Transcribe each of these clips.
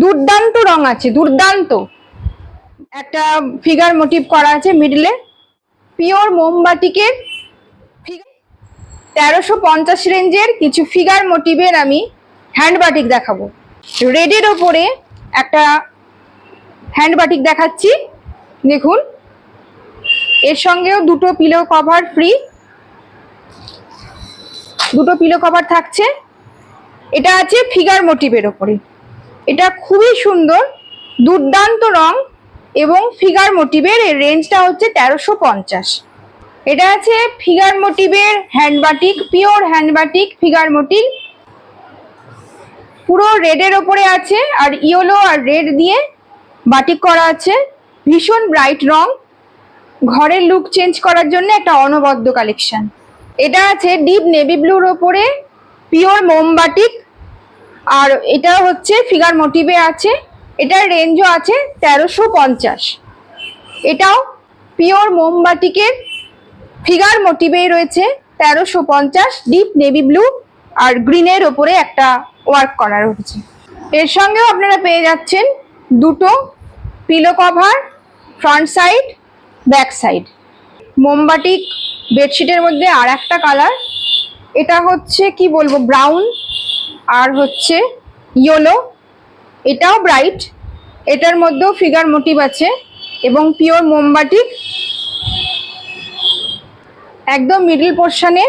দুর্দান্ত রং আছে, দুর্দান্ত একটা ফিগার মোটিভ করা আছে মিডলে। পিওর মোমবাটিকের 1350 রেঞ্জের কিছু ফিগার মোটিভের আমি হ্যান্ড বাটিক দেখাবো। রেডের ওপরে একটা হ্যান্ড বাটিক দেখাচ্ছি, দেখুন। এর সঙ্গেও দুটো পিলো কভার ফ্রি, দুটো পিলো কভার থাকছে। এটা আছে ফিগার মোটিভের ওপরে। এটা খুবই সুন্দর, দুর্দান্ত রং এবং ফিগার মোটিভের। এর রেঞ্জটা হচ্ছে 1350। এটা আছে ফিগার মোটিভের hand batik, pure hand batik figure motif. পুরো রেডের ওপরে আছে আর ইয়েলো আর রেড দিয়ে বাটিক করা আছে। ভীষণ ব্রাইট রং, ঘরের লুক চেঞ্জ করার জন্য একটা অনবদ্য কালেকশন। এটা আছে ডিপ নেভি ব্লুর ওপরে পিওর মোমবাটিক, আর এটা হচ্ছে ফিগার মোটিভে আছে। এটার রেঞ্জও আছে 1350। এটাও পিওর মোমবাটিকের ফিগার মোটিভেই রয়েছে 1350। ডিপ নেভি ব্লু আর গ্রিনের ওপরে একটা ওয়ার্ক করা রয়েছে। এর সঙ্গেও আপনারা পেয়ে যাচ্ছেন দুটো pillow cover, front side back side. মোমবাটিক বেডশিটের মধ্যে আর একটা কালার, এটা হচ্ছে কি বলবো, ব্রাউন আর হচ্ছে ইয়েলো। এটাও ব্রাইট, এটার মধ্যেও ফিগার মোটিভ আছে এবং পিওর মোমবাটিক। একদম মিডল পোর্শনে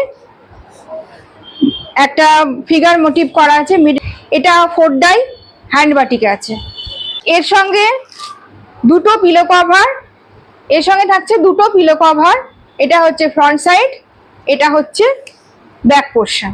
একটা ফিগার মোটিভ করা আছে। এটা 4 ডাই হ্যান্ড বাটিকে আছে। এর সঙ্গে দুটো পিলো কভার, এর সঙ্গে থাকছে দুটো পিলো কভার। এটা হচ্ছে ফ্রন্ট সাইড, এটা হচ্ছে ব্যাক পোর্শন।